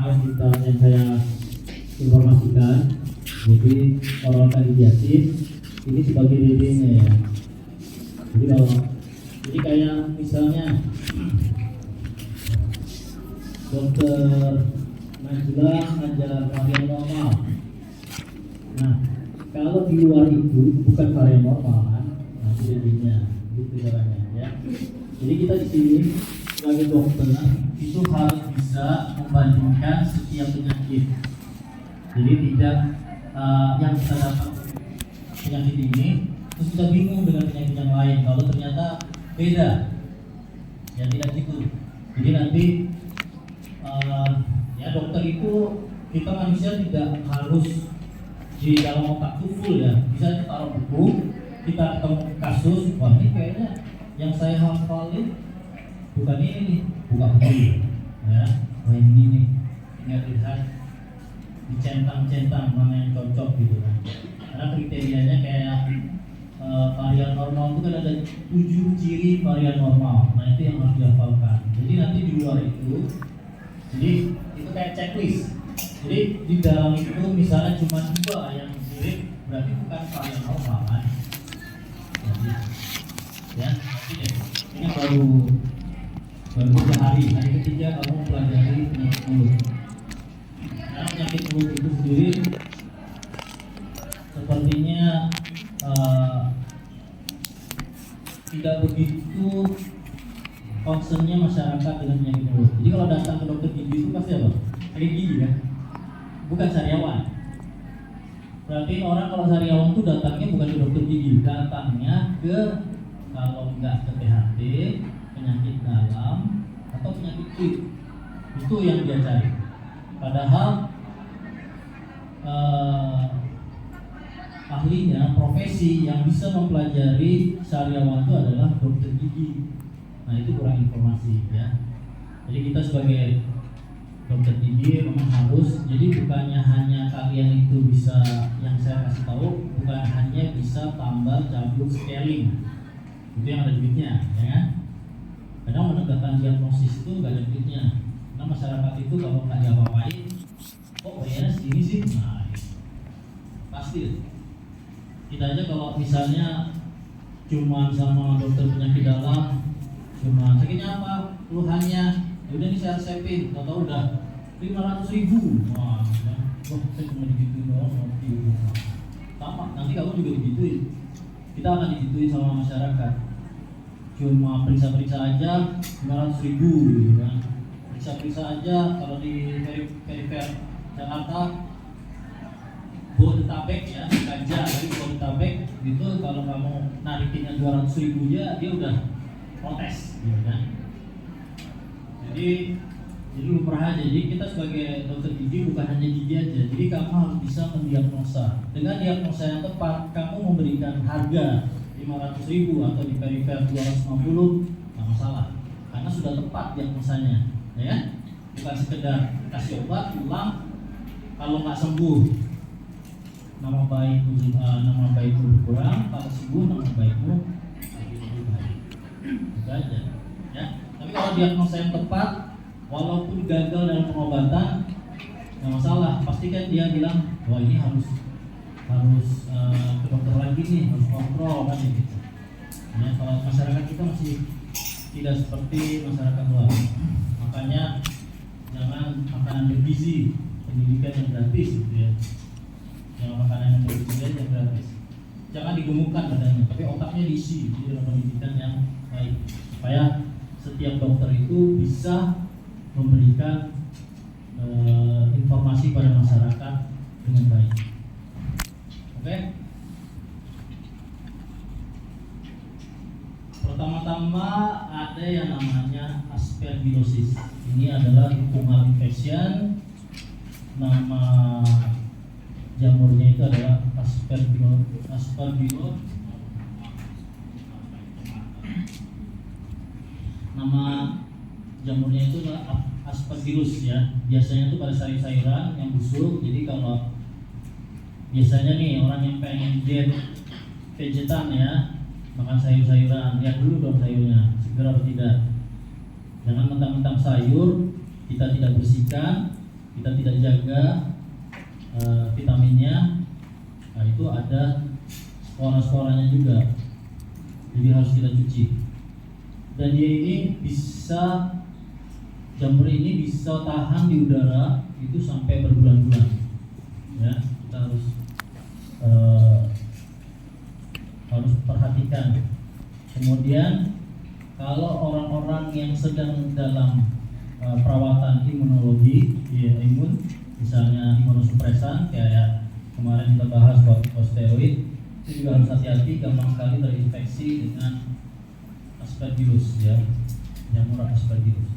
maaf kita yang saya informasikan. Jadi oral kandidiasis ini sebagai DD-nya ya. Jadi kayak misalnya Dokter Najla ngajar varian normal. Nah, kalau di luar itu bukan varian normal kan, nah itu DD-nya, gitu caranya ya. Jadi kita di sini sebagai dokter itu harus bisa membandingkan setiap penyakit. Jadi tidak yang kita dapat penyakit ini terus kita bingung dengan penyakit yang lain kalau ternyata beda. Ya tidak gitu. Jadi nanti ya dokter itu kita manusia tidak harus di dalam otak itu full ya. Bisa kita taruh buku, kita ketemu kasus, wah ini kayaknya yang saya hafalin bukan ini nih, bukan ini ya, wah ini nih, ini harus dilihat dicentang-centang mana yang cocok gitu kan. Karena kriterianya kayak varian normal itu kan ada 7 ciri varian normal. Nah itu yang harus dihafalkan. Jadi nanti di luar itu, jadi itu kayak checklist. Jadi di dalam itu misalnya cuma 2 yang mirip, berarti bukan varian normal kan. Jadi ya, ini baru 3 hari ketiga kamu pelajari penyakit mulut. Karena penyakit mulut itu sendiri sepertinya tidak begitu concernnya masyarakat dengan penyakit mulut. Jadi kalau datang ke dokter gigi itu pasti apa? Sakit gigi kan? Bukan sariawan. Berarti orang kalau sariawan itu datangnya bukan ke dokter gigi, datangnya ke kalau nggak ke THT, penyakit dalam atau penyakit kulit. Itu yang dia cari. Padahal ahlinya, profesi yang bisa mempelajari sariawan itu adalah dokter gigi. Nah itu kurang informasi ya. Jadi kita sebagai dokter gigi memang harus. Jadi bukannya hanya kalian itu bisa, yang saya kasih tahu bukan hanya bisa tambal cabut scaling. Itu yang ada duitnya, ya kan? Kadang menegakkan diagnosis itu nggak ada duitnya. Karena masyarakat itu kalau nggak diapa-apain, kok bayarnya segini sih? Nah, pasti. Kita aja kalau misalnya cuma sama dokter penyakit dalam, cuma sakitnya apa? Keluhannya, udah nih saya resepin, atau udah 500.000. Wah, saya cuma digituin doang, sama. Nanti kamu juga digituin. Kita akan digituin sama masyarakat. Cuma periksa-periksa aja 500.000 gitu kan. Periksa-periksa aja kalau di perifer Jakarta, Bodetabek ya, Ganja dari Bodetabek gitu, kalau kamu narikinnya 200.000 aja dia udah protes gitu kan. Jadi lumrah aja. Jadi kita sebagai dokter gigi bukan hanya gigi aja. Jadi kamu harus bisa mendiagnosa. Dengan diagnosa yang tepat, kamu memberikan harga 500.000 atau di perifer 250, nggak masalah. Karena sudah tepat diagnosanya, ya. Bukan sekedar kasih obat, pulang, kalau nggak sembuh, nama baikmu berkurang, kalau sembuh nama baikmu lebih baik. Itu aja, ya. Tapi kalau diagnosa yang tepat, walaupun gagal dalam pengobatan, nggak masalah. Pasti kan dia bilang, wah ini harus ke dokter lagi nih, harus kontrol kan gitu. Ya, kalau masyarakat kita masih tidak seperti masyarakat luar. Makanya jangan makanan bergizi, pendidikan yang gratis gitu ya. Jangan makanan yang bergizi aja gratis. Jangan digemukkan badannya, tapi otaknya diisi di dalam pendidikan yang baik. Supaya setiap dokter itu bisa memberikan informasi pada masyarakat dengan baik. Oke. Pertama-tama ada yang namanya aspergillosis. Ini adalah fungal infection. Nama jamurnya itu adalah aspergillus. Nama jamurnya itu adalah aspergillus ya. Biasanya itu pada sayur-sayuran yang busuk. Jadi kalau biasanya nih orang yang pengen diet vegetan ya, makan sayur-sayuran, lihat dulu dong sayurnya segar atau tidak. Jangan mentang-mentang sayur kita tidak bersihkan, kita tidak jaga vitaminnya, nah itu ada spora-sporanya juga, jadi harus kita cuci. Dan dia ini bisa, jamur ini bisa tahan di udara itu sampai berbulan-bulan, ya kita harus perhatikan. Kemudian kalau orang-orang yang sedang dalam perawatan imunologi, ya, imun, misalnya imunosupresan kayak kemarin kita bahas corticosteroid, itu juga harus hati-hati, gampang sekali terinfeksi dengan Aspergillus, ya, jamur Aspergillus.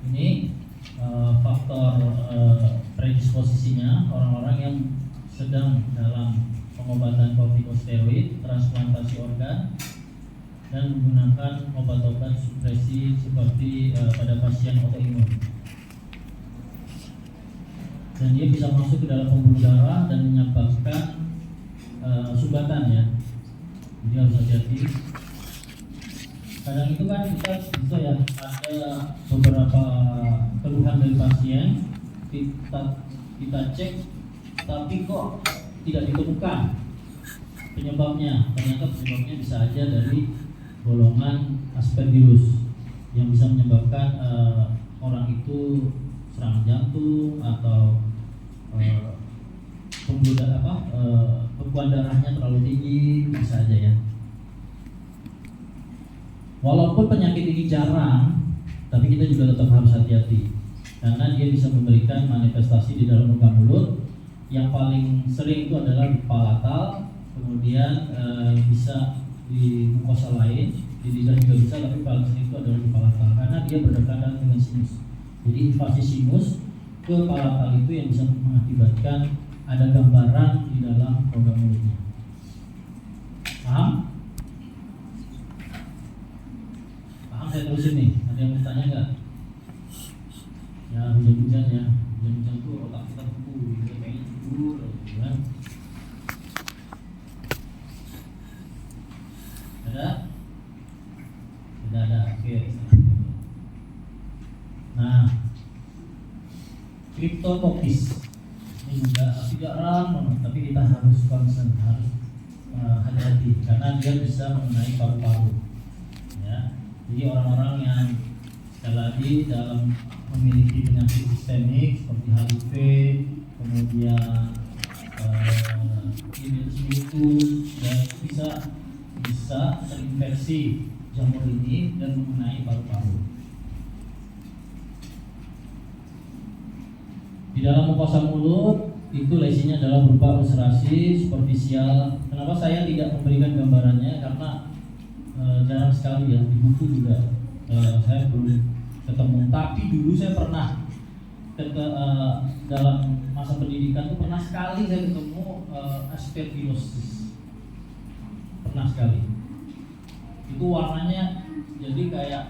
Ini faktor predisposisinya orang-orang yang sedang dalam pengobatan corticosteroid, transplantasi organ, dan menggunakan obat-obat supresi seperti pada pasien autoimun. Dan dia bisa masuk ke dalam pembuluh darah dan menyebabkan sumbatan, ya. Jadi harus hati-hati. Kadang itu kan kita ya ada beberapa keluhan dari pasien, kita cek tapi kok tidak ditemukan penyebabnya. Ternyata penyebabnya bisa aja dari golongan Aspergillus yang bisa menyebabkan orang itu serangan jantung atau bekuan darahnya terlalu tinggi, bisa aja, ya. Walaupun penyakit ini jarang, tapi kita juga tetap harus hati-hati karena dia bisa memberikan manifestasi di dalam rongga mulut. Yang paling sering itu adalah di palatal, kemudian bisa di mukosa lain, di lidah juga bisa, tapi paling sering itu adalah di palatal karena dia berdekatan dengan sinus. Jadi invasi sinus ke palatal itu yang bisa mengakibatkan ada gambaran di dalam rongga mulutnya. Paham? Paham, saya terusin nih. Ada yang bertanya nggak? Ya, hujan-hujan ya. Hujan-hujan tuh otak kita beku, kita pengen tidur, ya. Ada. Oke. Nah, Cryptococcus ini juga tidak ramah, tapi kita harus concern, harus hati-hati karena dia bisa mengenai paru-paru, ya. Jadi orang-orang yang sekali lagi dalam memiliki penyakit sistemik seperti HIV, kemudian tinnitus, dan bisa terinfeksi jamur ini dan mengenai paru-paru. Di dalam mukosa mulut itu lesinya adalah berupa ulcerasi superficial. Kenapa saya tidak memberikan gambarannya? Karena jarang sekali, ya, di buku juga saya belum ketemu. Tapi dulu saya pernah dalam masa pendidikan itu pernah sekali saya ketemu aspergillosis. Pernah sekali. Itu warnanya jadi kayak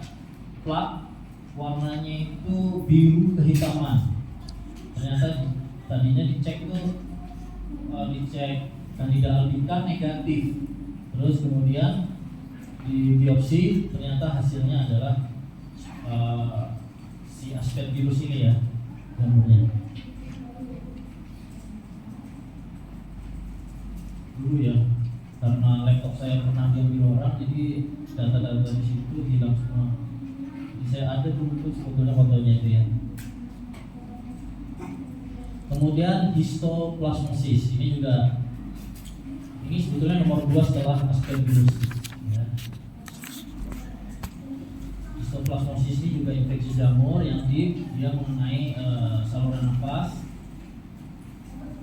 plak, warnanya itu biru kehitaman. Ternyata tadinya dicek Candida albicans negatif. Terus kemudian di biopsi ternyata hasilnya adalah si Aspergillus ini, ya, jamurnya. Dulu, ya, karena laptop saya pernah diambil orang, jadi data-data di situ hilang semua. Jadi saya ada dulu sebetulnya fotonya itu, ya. Kemudian histoplasmosis ini sebetulnya nomor 2 setelah Aspergillus, ya. Histoplasmosis ini juga infeksi jamur yang dia mengenai saluran nafas,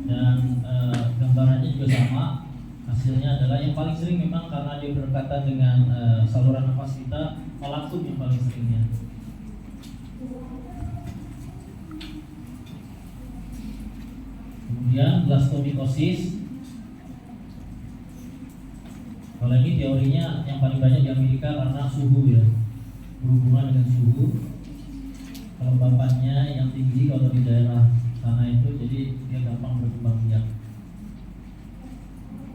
dan gambarannya juga sama. Hasilnya adalah yang paling sering memang karena dia berdekatan dengan saluran nafas kita, malakum yang paling seringnya. Kemudian blastomikosis. Kalau ini teorinya yang paling banyak di Amerika karena suhu, ya, berhubungan dengan suhu. Kelembapannya yang tinggi kalau di daerah sana itu, jadi dia gampang berkembang biak.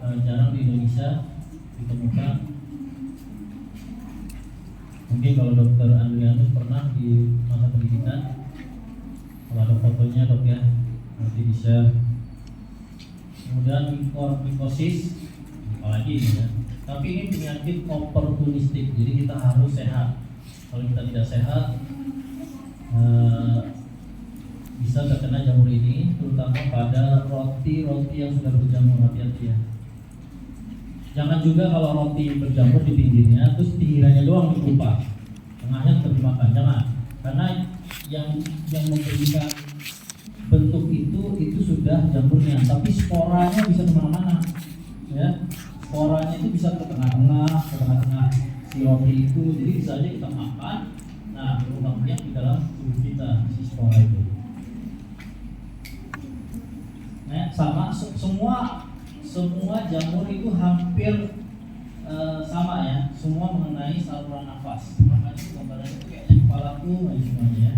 Jarang di Indonesia ditemukan. Mungkin kalau dokter Andrianus pernah di masa pendidikan, kalau ada fotonya dok ya, nanti di share. Kemudian mikosis, apalagi ini ya. Tapi ini penyakit oportunistik, jadi kita harus sehat. Kalau kita tidak sehat, bisa terkena jamur ini, terutama pada roti-roti yang sudah berjamur. Hati-hati ya. Jangan juga kalau roti berjamur di pinggirnya, terus pinggirannya doang dikupas, tengahnya tetap dimakan. Jangan, karena yang memberikan bentuk itu sudah jamurnya, tapi sporanya bisa kemana-mana, ya. Sporanya itu bisa ke tengah-tengah si roti itu, jadi bisa aja kita makan. Nah, berkembangnya di dalam tubuh kita si spora itu. Nah, sama semua jamur itu hampir sama ya, semua mengenai saluran nafas. Makanya gambarannya itu kayaknya kepalaku aja semuanya ya.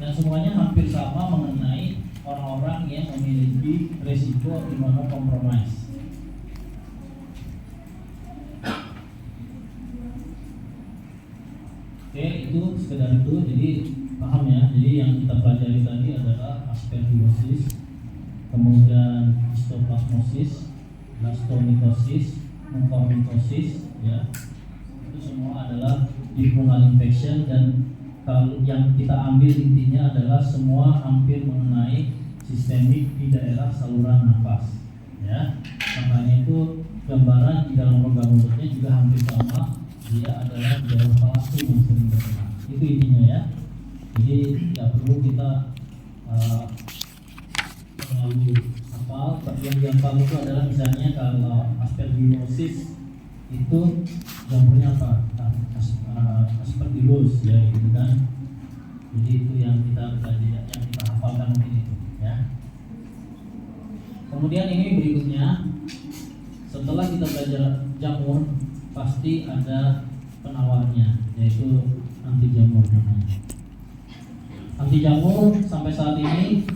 Dan semuanya hampir sama mengenai orang-orang yang memiliki resiko imunokompromis. Oke, itu sekedar itu, jadi paham ya. Jadi yang kita pelajari tadi adalah aspergillosis, kemudian histoplasmosis, blastomitosis, mucormycosis, ya. Itu semua adalah fungal infection, dan kalau yang kita ambil intinya adalah semua hampir mengenai sistemik di daerah saluran nafas, ya. Makanya itu gambaran di dalam rongga mulutnya juga hampir sama, dia adalah di daerah palsu yang sering terkena. Itu intinya ya. Jadi tidak perlu kita terlalu hafal. Yang gampang itu adalah misalnya kalau aspergillosis itu jamurnya apa? Aspergillus ya, gitu kan. Jadi itu yang kita hafalkan mungkin itu ya. Kemudian ini berikutnya, setelah kita belajar jamur pasti ada penawarnya, yaitu anti jamur namanya. Anti jamur sampai saat ini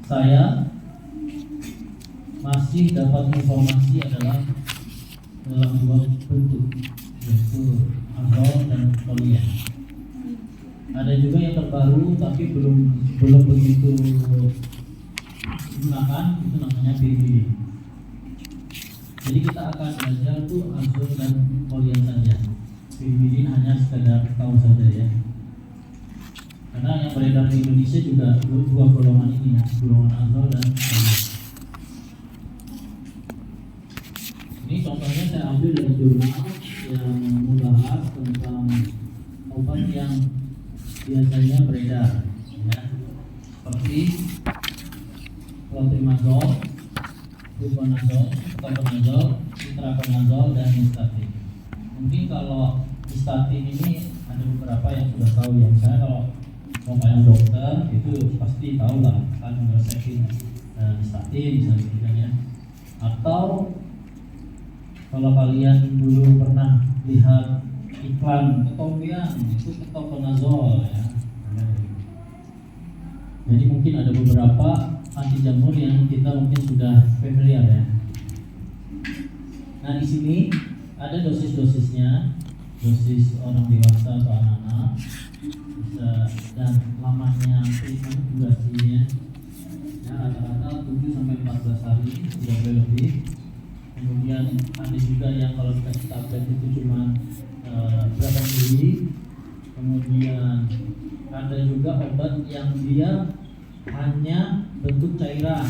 saya masih dapat informasi adalah dalam dua bentuk, yaitu azol dan toluene. Ada juga yang terbaru tapi belum begitu digunakan, itu namanya pirimidin. Jadi kita akan belajar tuh azol dan toluene saja. Pirimidin hanya sekedar tahu saja ya. Karena yang beredar di Indonesia juga dua golongan ini ya, golongan azol dan toluene. Ini contohnya saya ambil dari jurnal yang membahas tentang obat yang biasanya beredar, ya, seperti clotrimazole, fluconazole, ketoconazole, itraconazole, dan nystatin. Mungkin kalau nystatin ini ada beberapa yang sudah tahu ya. Misalnya kalau yang dokter itu pasti tahu lah, kan resepin nystatin misalnya gitu ya. Atau kalau kalian dulu pernah lihat iklan ketopian, itu ketoconazole ya. Jadi mungkin ada beberapa anti jamur yang kita mungkin sudah familiar ya. Nah di sini ada dosis-dosisnya, dosis orang dewasa atau anak-anak, bisa, dan lamanya treatment durasinya ya, rata-rata 7 sampai 14 hari, tidak boleh lebih. Kemudian ada juga yang kalau dikasih tablet itu cuma berapa mili. Kemudian ada juga obat yang dia hanya bentuk cairan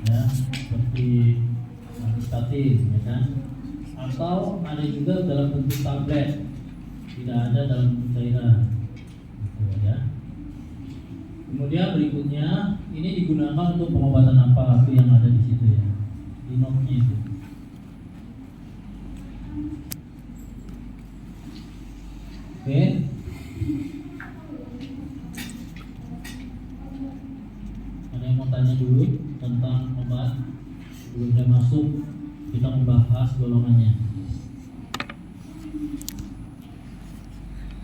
ya, seperti nystatin ya kan, atau ada juga dalam bentuk tablet, tidak ada dalam bentuk cairan gitu, ya. Kemudian berikutnya ini digunakan untuk pengobatan apa itu yang ada di situ ya, di notnya itu. Oke. Ada yang mau tanya dulu tentang obat sebelum saya masuk kita membahas golongannya?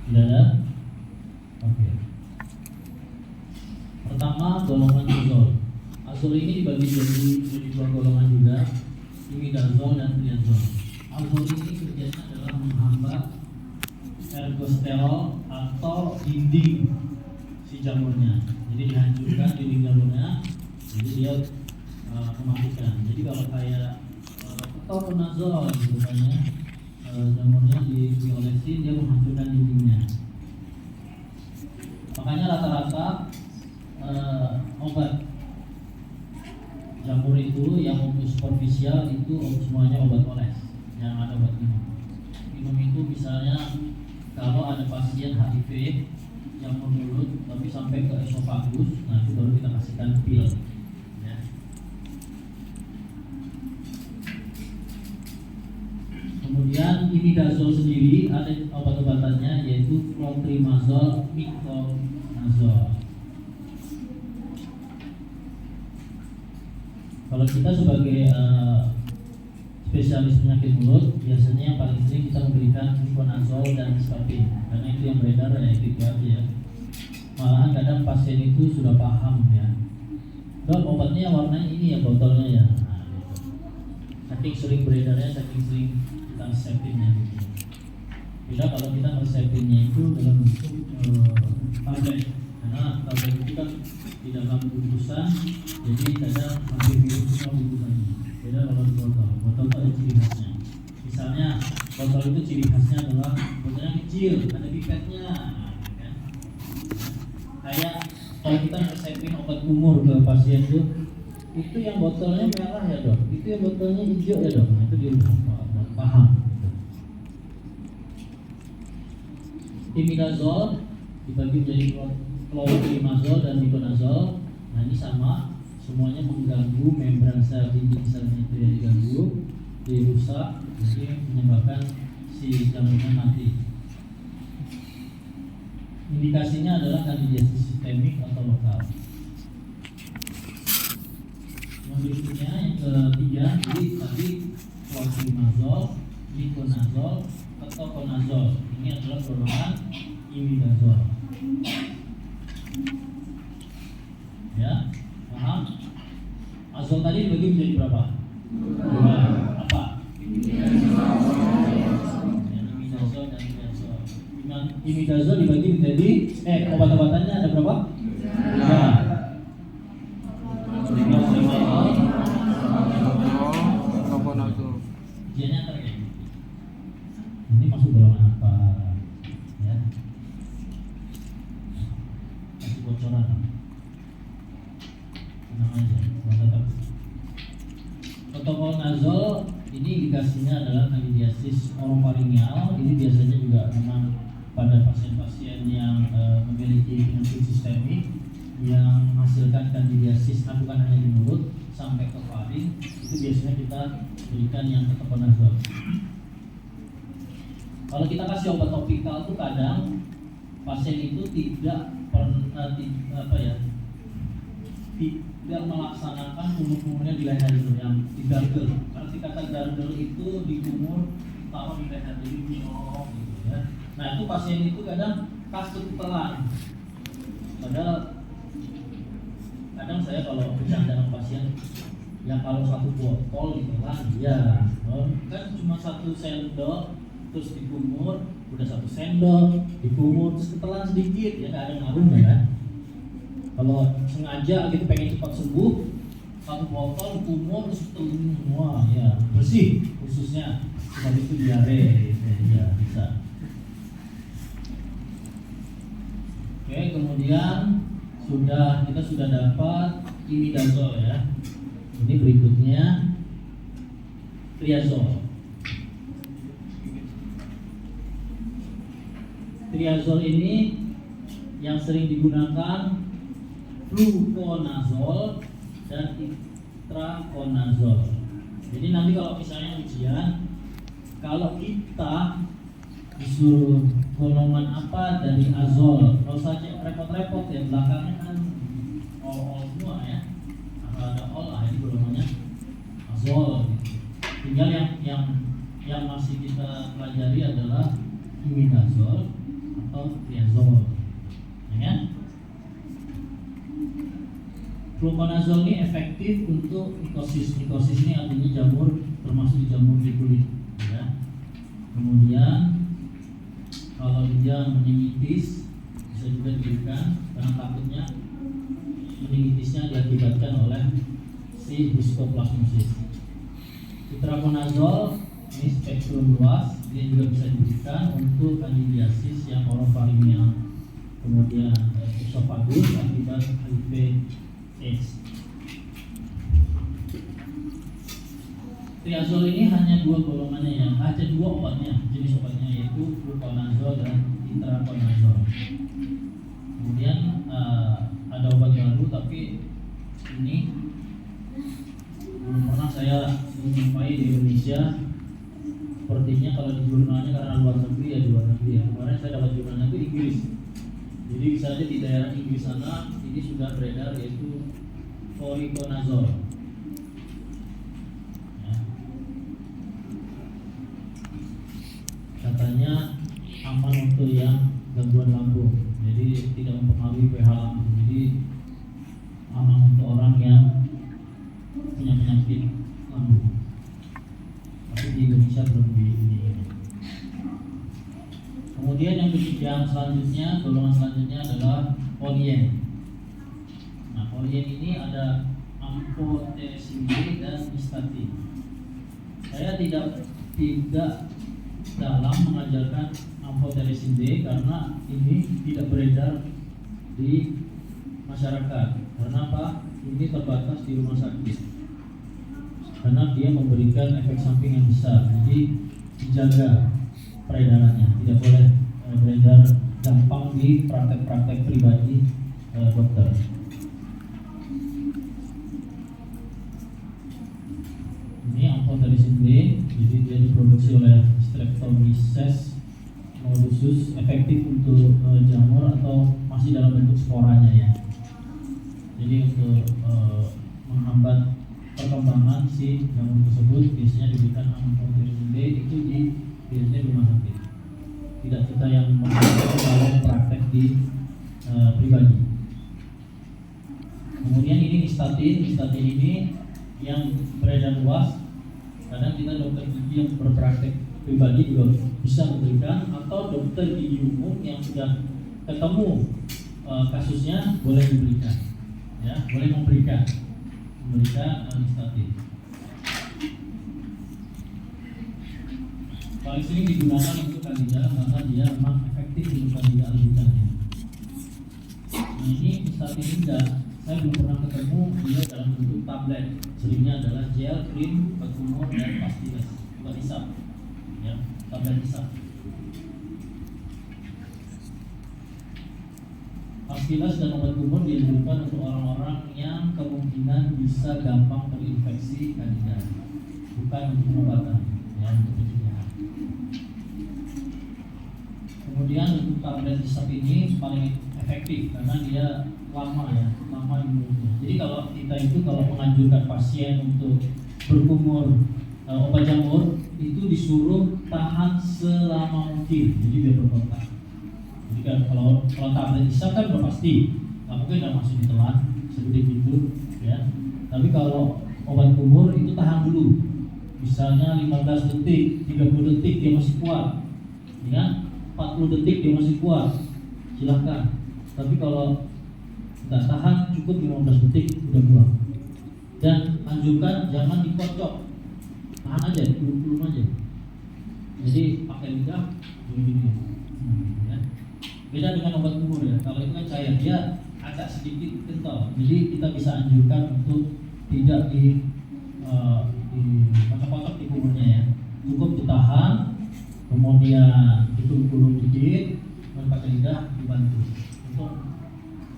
Tidak ada? Oke. Pertama golongan azol. Azol ini dibagi jadi azol dan triazol. Azol ini kerjanya adalah menghambat ergosterol atau dinding si jamurnya. Jadi dihancurkan dinding jamurnya, jadi dia mematikan. Jadi kalau kayak ketoconazole gitu kan ya, jamurnya diolesin, dia menghancurkan dindingnya. Makanya rata-rata obat jamur itu yang untuk superficial itu semuanya obat oles, yang ada obat minum. Minum itu misalnya kalau ada pasien HIV jamur mulut tapi sampai ke esofagus, nah itu baru kita kasihkan pil. Ya. Kemudian imidazol sendiri ada obat-obatannya, yaitu clotrimazole, miconazole. Kalau kita sebagai spesialis penyakit mulut, biasanya yang paling sering kita memberikan miconazole dan skapin, karena itu yang beredar ya, itu aja ya. Malahan kadang pasien itu sudah paham ya, dok obatnya warnanya ini ya, botolnya ya. Nah, gitu. Saking sering beredarnya, saking sering kita resepinnya gitu. Beda kalau kita resepinnya itu dalam bentuk tablet, karena tablet itu kan di dalam bungkusan, jadi kadang hampir mirip semua bungkusannya. Beda kalau di botol, botol itu ada ciri khasnya. Misalnya botol itu ciri khasnya adalah botolnya kecil, ada pipetnya. Kayak kalau kita resepin obat kumur ke pasien itu yang botolnya merah ya dok, itu yang botolnya hijau ya dok, nah, itu dia paham. Imidazole dibagi menjadi clotrimazole dan miconazole. Nah ini sama, semuanya mengganggu membran sel dinding selnya itu yang diganggu, dirusak, jadi menyebabkan si jamurnya mati. Indikasinya adalah kandidiasis sistemik atau lokal. Yang berikutnya yang ketiga, jadi tadi clotrimazole, miconazole, ketoconazole. Ini adalah golongan imidazole. Ya, paham? Azol tadi dibagi menjadi berapa? Dua. Apa? Imidazole dan triazole. Imidazole dibagi menjadi obat-obatannya ada berapa? Tiga. Ujiannya ntar kayak gitu. Ini masuk golongan apa? Ya. Kasih bocoran. Tenang aja, masa takut. Ketoconazole ini indikasinya adalah kandidiasis orofaringeal. Ini biasanya juga memang pada pasien-pasien yang memiliki penyakit sistemik yang menghasilkan kandidiasis, bukan hanya di mulut sampai ke faring, itu biasanya kita berikan yang ketoconazole. Kalau kita kasih obat topikal itu kadang pasien itu tidak tidak melaksanakan kumur-kumurnya di leher itu, yang di gargle. Arti kata gargle itu di kumur, taruh di leher, jadi nyolong gitu ya. Nah itu pasien itu kadang kasut telan. Padahal kadang saya kalau bercanda dengan pasien, ya kalau satu botol ditelan, ya kan cuma satu sendok, terus dikumur, udah satu sendok, dikumur, terus ditelan sedikit, ya nggak ada ngaruh kan? Kalau sengaja gitu pengen cepat sembuh, satu botol dikumur terus ditelan semua, ya bersih khususnya, sebab itu diare, ya bisa. Oke, kemudian kita sudah dapat imidazole ya. Ini berikutnya triazole. Triazole ini yang sering digunakan fluconazole dan itraconazole. Jadi nanti kalau misalnya ujian, kalau kita disuruh golongan apa dari azol, kalau saja repot-repot ya, belakangnya kan all semua ya. Kalau ada all, ini golongannya azol. Gitu. Tinggal yang masih kita pelajari adalah imidazole atau triazole, ya kan? Fluconazole ini efektif untuk mikosis. Mikosis ini artinya jamur termasuk dijamur di kulit, ya. Kemudian kalau dia meningitis bisa juga diberikan, karena takutnya meningitisnya diakibatkan oleh si histoplasmosis. Itraconazole ini spektrum luas, dia juga bisa diberikan untuk kandidiasis yang orofaringial, kemudian esophagus akibat HIV/AIDS. Triazole ini hanya dua golongannya ya, ada dua obatnya, jenis obatnya yaitu fluconazole dan itraconazole. Kemudian ada obat baru, tapi ini belum pernah saya menjumpai di Indonesia. Sepertinya kalau di jurnalnya karena luar negeri ya, di luar negeri ya. Kemarin saya dapat jurnalnya itu Inggris. Jadi bisa aja di daerah Inggris sana ini sudah beredar, yaitu voriconazole. Katanya aman untuk yang gangguan lambung, jadi tidak mempengaruhi pH lambung, jadi aman untuk orang yang punya penyakit lambung. Tapi di Indonesia belum di ini. Kemudian yang ketiga selanjutnya, golongan selanjutnya adalah polyen. Nah, polyen ini ada amphotericin B dan nystatin. Saya tidak dalam mengajarkan amphotericin B karena ini tidak beredar di masyarakat. Karena apa? Ini terbatas di rumah sakit. Karena dia memberikan efek samping yang besar. Jadi dijaga peredarannya, tidak boleh beredar gampang di praktek-praktek pribadi dokter. Ini amphotericin B, jadi dia diproduksi oleh Streptomyces mollussus, efektif untuk jamur atau masih dalam bentuk sporanya ya. Jadi untuk menghambat perkembangan si jamur tersebut biasanya diberikan amphotericin B itu biasanya di rumah sakit. Tidak kita yang menggunakan kalau praktek di pribadi. Kemudian ini nystatin ini yang beredar luas. Kadang kita dokter gigi yang berpraktek pribadi juga bisa memberikan, atau dokter gigi umum yang sudah ketemu kasusnya boleh diberikan, ya, boleh memberikan nystatin. Paling sering digunakan untuk kandida karena dia memang efektif untuk kandida albicans. Nah, ini nystatin ini saya belum pernah ketemu dia dalam bentuk tablet. Seringnya adalah gel, krim, obat kumur, dan pastilas, obat hisap, ya, tablet hisap. Pastilas dan obat kumur dianjurkan untuk orang-orang yang kemungkinan bisa gampang terinfeksi kandida, bukan untuk pengobatan, ya, untuk pencegahan. Kemudian untuk tablet hisap ini paling efektif karena dia lama imunnya. Jadi kalau kita itu kalau menganjurkan pasien untuk berkumur obat jamur itu disuruh tahan selama mungkin, jadi biar berkontak. Jadi kan kalau tablet hisap kan udah pasti nggak mungkin udah masih ditelan seperti itu, ya. Tapi kalau obat kumur itu tahan dulu, misalnya 15 detik, 30 detik dia masih kuat, ya, 40 detik dia masih kuat, silahkan. Tapi kalau nggak tahan, cukup 15 detik udah buang. Dan anjurkan jangan dikocok, tahan aja, peluk-peluk aja. Jadi pakai lidah begini, ya. Beda dengan obat kumur ya. Kalau itu kan cair, dia agak sedikit kental. Jadi kita bisa anjurkan untuk tidak di kocok-kocok di kumurnya ya. Cukup ditahan, kemudian dipeluk-peluk dikit, dan pakai lidah dibantu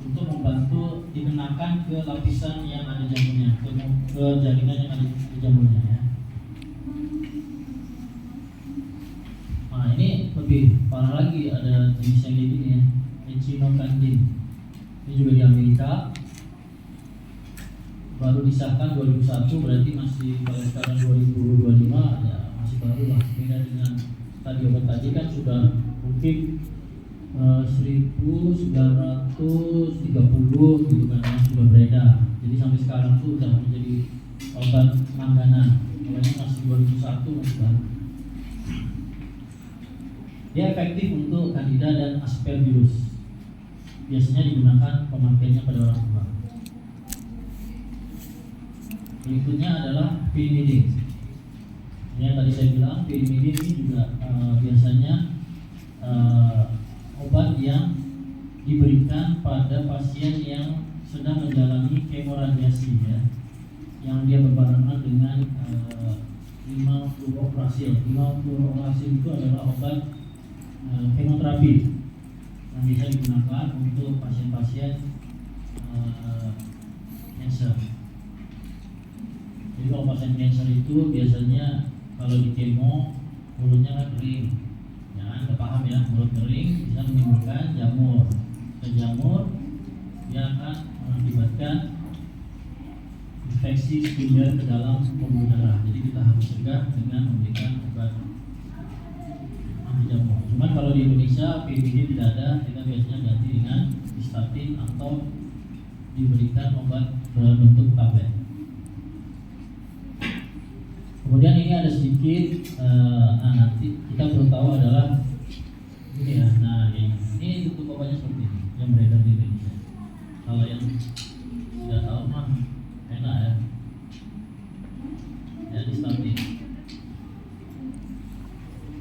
untuk membantu dikenakan ke lapisan yang ada jamurnya, ke jaringan yang ada di jamurnya ya. Nah, ini lebih parah lagi, ada jenis yang kayak gini ya, echinocandin. Ini juga di Amerika, baru disahkan 2001, berarti masih kalau sekarang 2025 ya masih baru lah. Beda dengan tadi obat tadi kan sudah mungkin 1930 gitu kan, sudah beredar. Jadi sampai sekarang tuh udah menjadi obat langganan namanya masih 2001 masih baru. Dia efektif untuk Candida dan Aspergillus. Biasanya digunakan pemakaiannya pada orang tua. Berikutnya adalah pyrimidin. Ini yang tadi saya bilang, pyrimidin ini juga biasanya obat yang diberikan pada pasien yang sedang menjalani kemoradiasi, ya, yang dia berbarengan dengan 5-fluorouracil. 5-fluorouracil itu adalah obat kemoterapi yang bisa digunakan untuk pasien-pasien cancer. Jadi kalau pasien cancer itu biasanya kalau di kemo mulutnya kan kering, ya kan, kita paham ya, mulut kering bisa menimbulkan jamur. Dan jamur dia akan mengakibatkan infeksi sekunder ke dalam pembuluh darah. Jadi kita harus cegah dengan memberikan obat anti jamur. Cuman kalau di Indonesia PBD tidak ada, kita biasanya ganti dengan statin atau diberikan obat berbentuk tablet. Kemudian ini ada sedikit, nanti kita perlu tahu adalah ini ya. Nah ini tutup obatnya seperti ini yang beredar di Indonesia. Kalau yang tidak tahu mah enak ya. Ya di statin.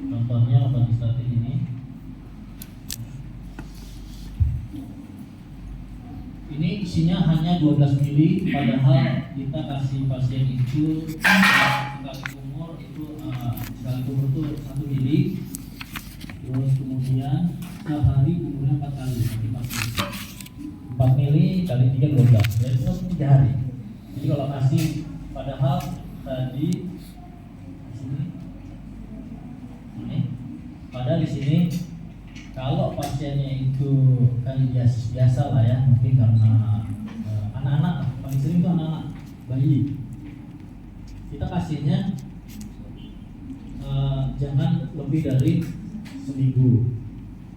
Contohnya obat statin ini. Ini isinya hanya 12 mili, padahal kita kasih pasien itu sekali kumur itu 1 mili. Terus kemudian sehari kumurnya 4 kali. 4 mili kali 3 12. Jadi itu 3 hari. Jadi kalau kasih, padahal tadi sini ini, padahal di sini kalau pasiennya itu kandidiasis biasa lah ya, mungkin karena anak-anak, paling sering itu anak-anak bayi, kita kasihnya jangan lebih dari seminggu,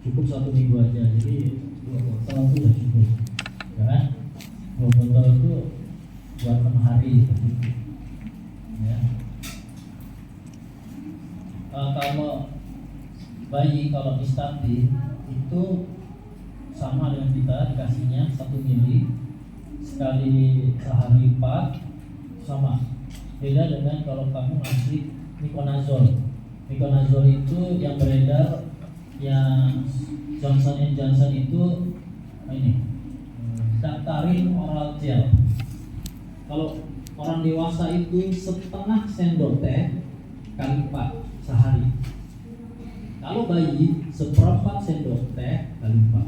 cukup 1 minggu aja. Jadi 2 botol itu sudah cukup, ya kan? 2 botol itu buat 6 hari gitu. Ya. Kalau bayi, kalau di statin itu sama dengan kita dikasihnya 1 mili sekali sehari 4, sama. Beda dengan kalau kamu ngasih Miconazole. Miconazole itu yang beredar, yang Johnson itu ini Dactarin oral gel. Kalau orang dewasa itu setengah sendok teh kali 4 sehari. Kalau bayi 1/4 sendok teh kali 4.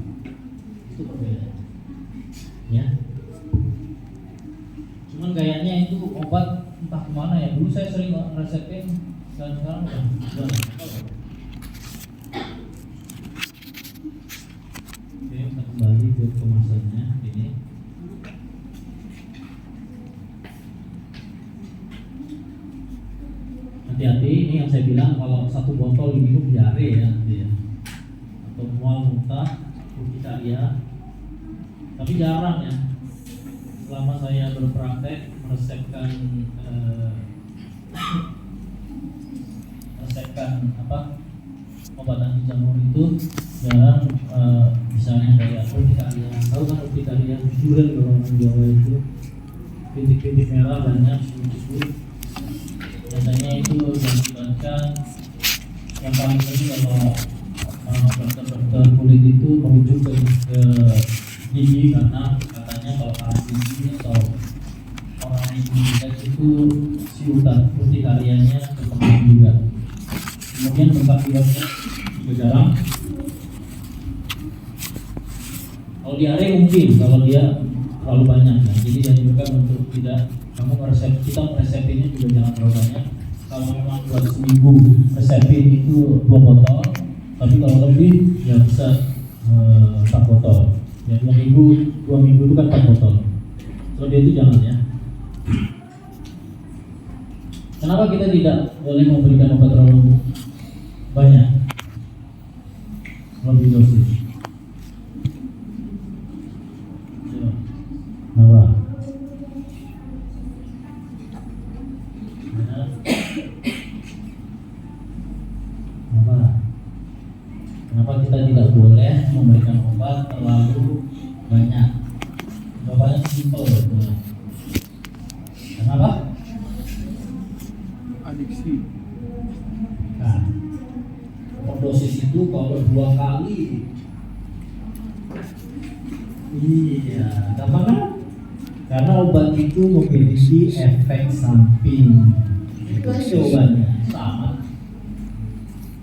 Itu perbedaannya. Ya. Cuman kayaknya itu obat entah kemana ya. Dulu saya sering resepin, dan sekarang udah. Oke, kita kembali ke kemasannya ini. Hati-hati, ini yang saya bilang, kalau 1 botol diminum diare ya nanti ya, atau mual muntah, urtikaria. Tapi jarang ya, selama saya berpraktek meresepkan obat anti jamur itu jarang. Misalnya kayak urtikaria, tahu kan urtikaria, durian kalau orang Jawa itu titik-titik merah banyak itu. Biasanya itu mengakibatkan, yang paling sering kalau dokter kulit itu merujuk ke gigi, karena katanya kalau panas gigi atau orang yang gigi itu si urtikarianya berkembang juga. Kemudian tempat tidurnya juga jarang. Kalau diare mungkin, kalau dia terlalu banyak ya. Jadi dianjurkan untuk tidak, kamu kita meresepinnya juga jangan terlalu banyak. Kalau memang buat seminggu resepin itu 2 botol, tapi kalau lebih ya bisa 4 botol. Ya 2 minggu itu kan 4 botol. Lebih itu jangan ya. Kenapa kita tidak boleh memberikan obat terlalu banyak, lebih dosis? Apa? Kenapa kita tidak boleh memberikan obat terlalu banyak? Jawabannya simpel betul. Kenapa? Adiksi. Nah, overdosis itu kalau 2 kali, iya, gampang kan? Karena obat itu memiliki efek samping. Itu aja jawabannya, sama.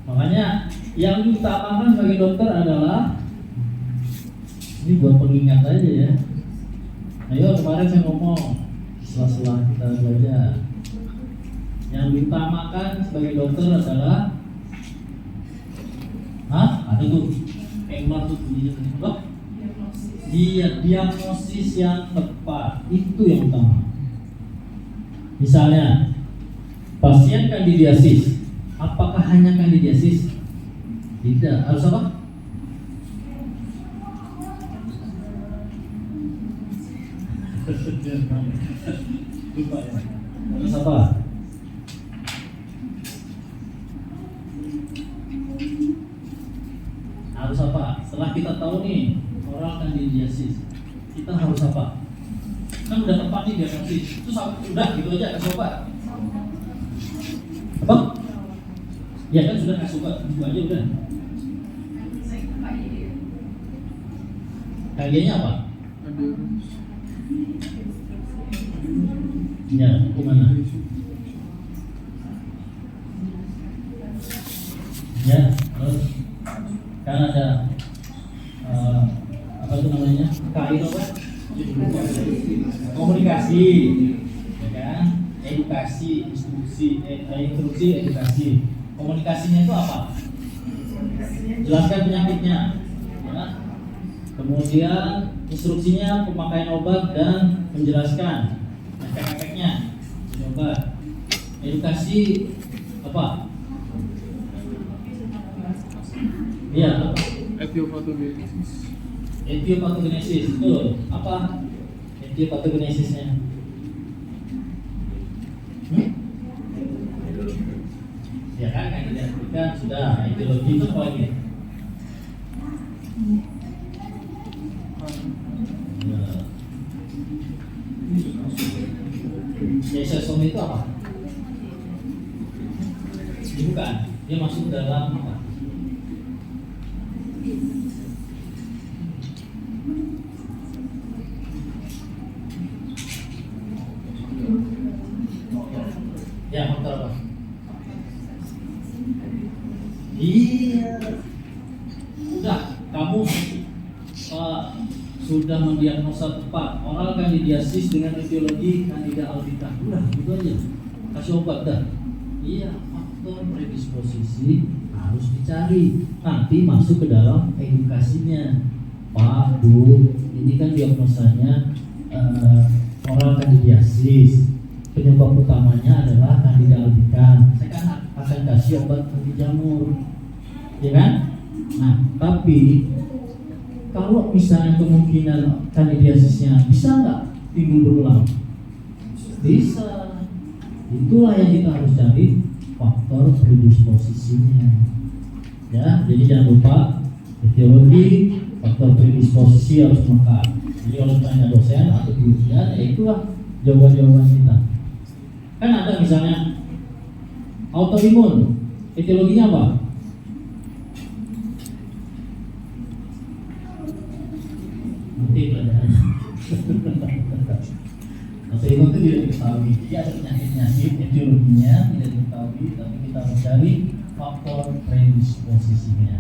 Makanya yang diutamakan sebagai dokter adalah, ini buat pengingat aja ya. Ayo, kemarin saya ngomong setelah kita belajar, yang diutamakan sebagai dokter adalah ada tuh keluar tuh bunyinya tadi apa? Iya, diagnosis yang tepat itu yang utama. Misalnya pasien kandidiasis, apakah hanya kandidiasis? Tidak, harus apa? Lupa ya. Harus apa? Harus apa? Setelah kita tahu nih oral kandidiasis, kita harus apa? Kan udah tepat nih diagnosis, terus udah gitu aja kasih obat. Apa? Ya kan sudah kasih obat, itu aja udah. KG-nya apa? Ya, gimana? Ya, terus kan ada apa itu namanya? KI apa? Komunikasi, ya kan? Edukasi, instruksi, edukasi. Komunikasinya itu apa? Jelaskan penyakitnya, ya. Kemudian instruksinya pemakaian obat dan menjelaskan efek-efeknya obat. Edukasi apa? Iya, apa? Etiopatogenesis. Etiopatogenesis, betul. Apa etiopatogenesisnya? Ya kan diartikan sudah. Etiologi itu apa lagi? Sesom itu apa? Bukan, dia masuk dalam apa? Ya, faktor apa? Iya. Udah, kamu sudah mendiagnosa tepat oral kandidiasis dengan etiologi Candida albicans. Udah, itu aja. Kasih obat dah. Iya, faktor predisposisi harus dicari. Nanti masuk ke dalam edukasinya. Pak, Bu, ini kan diagnosanya oral kandidiasis. Penyebab utamanya adalah Candida albicans. Saya kan akan kasih obat anti jamur, ya kan? Nah, tapi kalau misalnya kemungkinan kandidiasisnya bisa nggak timbul berulang? Bisa. Itulah yang kita harus cari, faktor predisposisinya. Ya, jadi jangan lupa etiologi, faktor predisposisi harus lengkap. Jadi kalau tanya dosen atau ujian, ya itulah jawaban-jawaban kita. Kan ada misalnya autoimun, etiologinya apa? Nanti pelajarannya. Autoimun itu tidak diketahui. Jadi ada penyakit-penyakit etiologinya tidak diketahui, tapi kita mencari faktor predisposisinya.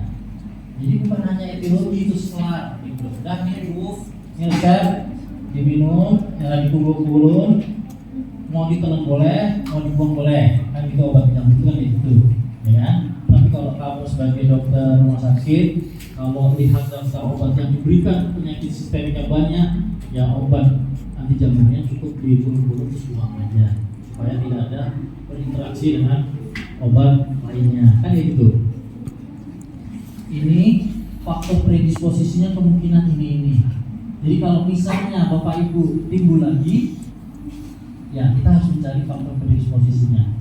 Jadi bukan hanya etiologi itu setelah gitu. Udah nih Bu, ini resep diminum, yang dikubur-kubur. Mau ditelan boleh, mau dibuang boleh, kan gitu obat penyakit itu kan itu, ya kan? Tapi kalau kamu sebagai dokter rumah sakit, kalau lihat daftar obat yang diberikan penyakit sistemik yang banyak, ya obat anti jamurnya cukup diburu-buru terus buang aja, supaya tidak ada berinteraksi dengan obat lainnya, kan gitu. Ini faktor predisposisinya kemungkinan ini. Jadi kalau misalnya Bapak Ibu timbul lagi, ya kita harus mencari faktor predisposisinya.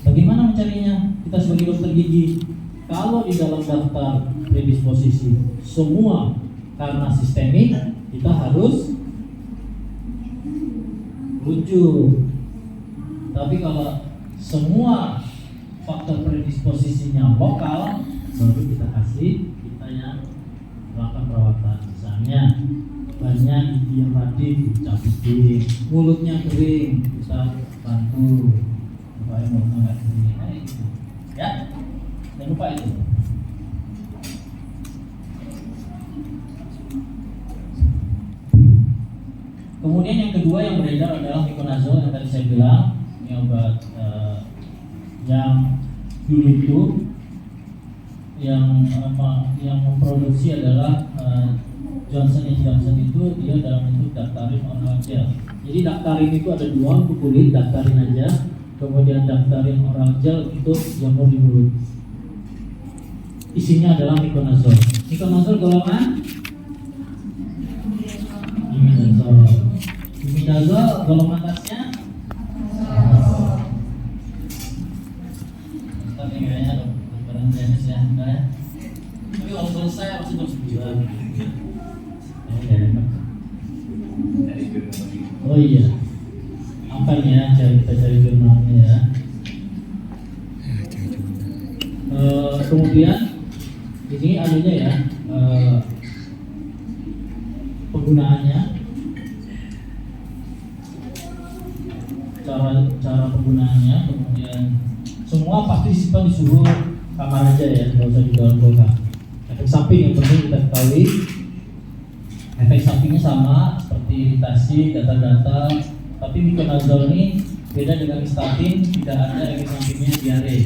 Bagaimana mencarinya? Kita sebagai dokter gigi Kalau di dalam daftar predisposisi semua karena sistemik, kita harus rujuk. Tapi kalau semua faktor predisposisinya lokal, baru kita kasih kita yang melakukan perawatan. Misalnya banyak gigi yang radif, dicabutin, mulutnya kering, kita bantu supaya mulutnya nggak kering. Gitu. Ya, jangan lupa itu. Kemudian yang kedua yang beredar adalah Miconazole yang tadi saya bilang, ini obat yang dulu itu yang memproduksi adalah Johnson & Johnson. Itu dia dalam bentuk Daktarin oral gel. Jadi Daktarin itu ada dua untuk kulit, Daktarin aja, kemudian Daktarin oral gel untuk jamur di mulut. Isinya adalah Miconazole. Miconazole golongan imidazole. Imidazole golongan atasnya tapi kayaknya dokteran Dennis ya, enggak ya? Tapi kalau selesai harus jam 9. Oh iya, apa ini ya? Kita cari jurnalnya ya. Kemudian di sini anunya ya, penggunaannya, cara penggunaannya, kemudian semua partisipan disuruh kamar aja ya, nggak usah di dalam kulkas. Efek samping yang penting kita ketahui. Efek sampingnya sama seperti iritasi, gatal-gatal, tapi Miconazole ini beda dengan statin, tidak ada efek sampingnya diare.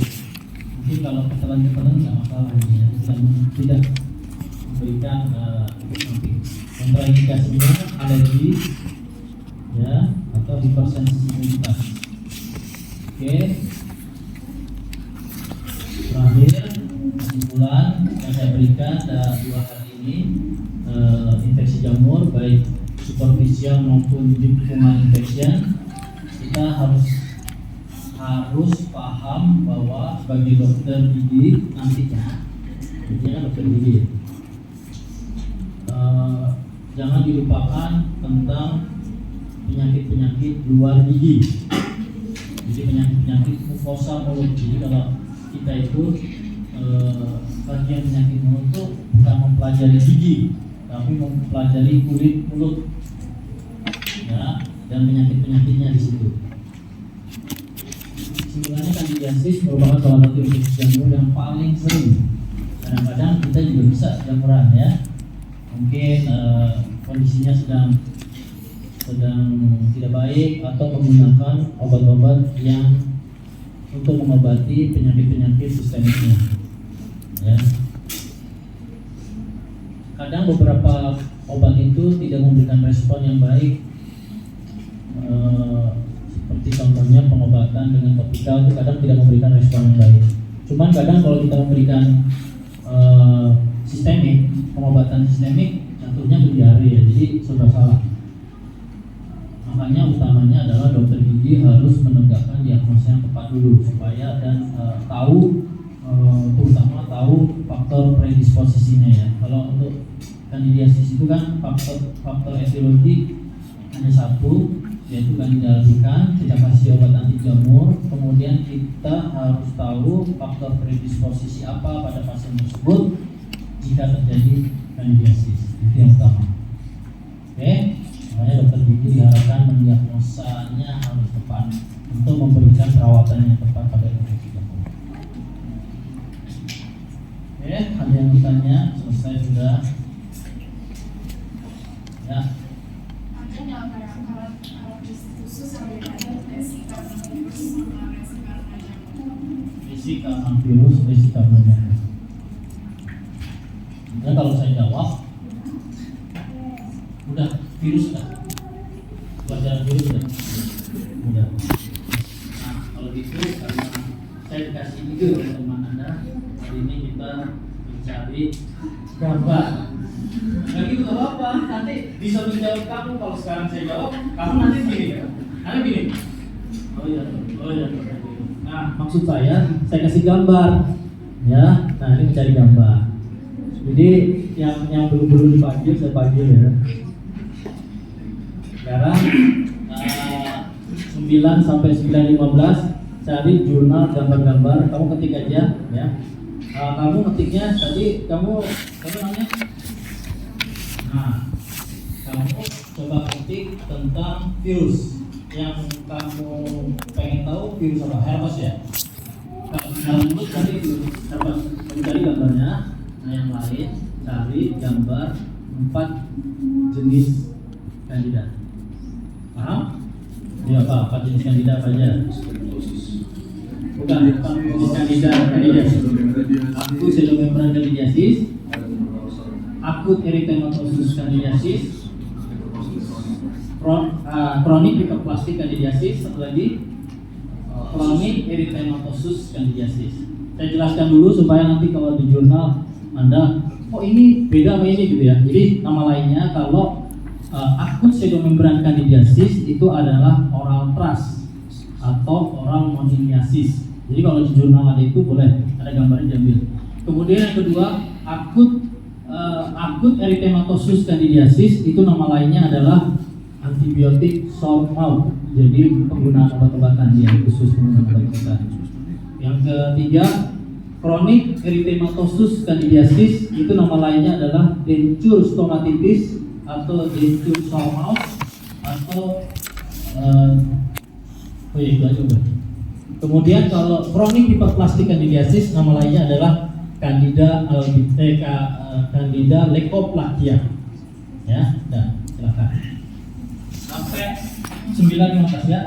Mungkin kalau ketelan-ketelan nggak masalah ya, tidak memberikan efek samping. Kontraindikasinya alergi, ya, atau hipersensitivitas. Oke. Terakhir kesimpulan yang saya berikan ada 2 hal ini, infeksi jamur baik superficial maupun deep fungal infection. Kita harus paham bahwa sebagai dokter gigi nantinya dokter gigi, jangan dilupakan tentang penyakit-penyakit luar gigi. Jadi penyakit mukosa mulut. Jadi kalau kita itu bagian penyakit mulut itu bukan mempelajari gigi, tapi mempelajari kulit mulut, ya, dan penyakit-penyakitnya di situ. Sebenarnya kandidiasis merupakan salah satu infeksi jamur yang paling sering. Kadang-kadang kita juga bisa jamuran ya. Mungkin kondisinya sedang tidak baik atau menggunakan obat-obat yang untuk mengobati penyakit-penyakit sistemiknya. Ya. Kadang beberapa obat itu tidak memberikan respon yang baik, seperti contohnya pengobatan dengan topikal itu kadang tidak memberikan respon yang baik. Cuman kadang kalau kita memberikan sistemik, pengobatan sistemik, jatuhnya ke diare ya, jadi sudah salah. Makanya utamanya adalah dokter gigi harus menegakkan diagnosa yang tepat dulu supaya dan terutama tahu faktor predisposisinya ya. Kalau untuk kandidiasis itu kan faktor etiologi hanya satu, yaitu candida albicans. Kita kasih obat anti jamur, kemudian kita harus tahu faktor predisposisi apa pada pasien tersebut jika terjadi kandidiasis. Itu yang utama. Oke. Makanya dokter gigi diharapkan mendiagnosanya harus tepat untuk memberikan perawatan yang tepat pada infeksi jamur. Oke, ada yang bertanya? Selesai sudah? Ya. Ada nggak alat khusus yang berbeda resi karena virus sama resi karena jamur? Resi karena virus, resi karena jamur. Dan kalau saya jawab, udah virus kan? Pelajaran virus kan? Udah. Nah, kalau gitu karena saya dikasih ide oleh teman Anda, hari ini kita mencari gambar. Nah gitu gak apa-apa, nanti bisa menjawab kamu. Kalau sekarang saya jawab, kamu nanti gini. Oh iya. Nah, maksud saya kasih gambar. Ya, nah ini mencari gambar. Jadi yang belum dipanggil saya panggil ya. Sekarang 9 sampai 9.15 cari jurnal gambar-gambar. Kamu ketik aja ya. Kamu ketiknya tadi kamu namanya? Nah, kamu coba ketik tentang virus yang kamu pengen tahu virus apa? Herpes ya. Kalau dulu cari virus herpes, kamu cari gambarnya. Nah yang lain cari gambar 4 jenis kandidat. Paham? Ya apa jenis kandidat aja? Bukan jenis kandidat. Akut pseudomembran candidiasis, akut erythematosus candidiasis, kronik leukoplastic candidiasis, satu lagi kronik erythematosus candidiasis. Saya jelaskan dulu supaya nanti kalau di jurnal Anda, oh ini beda sama ini gitu ya. Jadi nama lainnya kalau akut pseudomembran candidiasis itu adalah oral thrush atau oral monimiasis. Jadi kalau di jurnal ada itu boleh ada gambarnya diambil. Kemudian yang kedua akut erythematosus candidiasis itu nama lainnya adalah antibiotik sore mouth. Jadi penggunaan obat-obatan dia khusus penggunaan obat-obatan. Yang ketiga kronik erythematosus candidiasis itu nama lainnya adalah denture stomatitis atau denture sore mouth atau itu aja udah. Kemudian kalau kronik hiperplastik candidiasis nama lainnya adalah Candida Candida leukoplakia. Ya, dan silakan. Sampai 9.15 ya.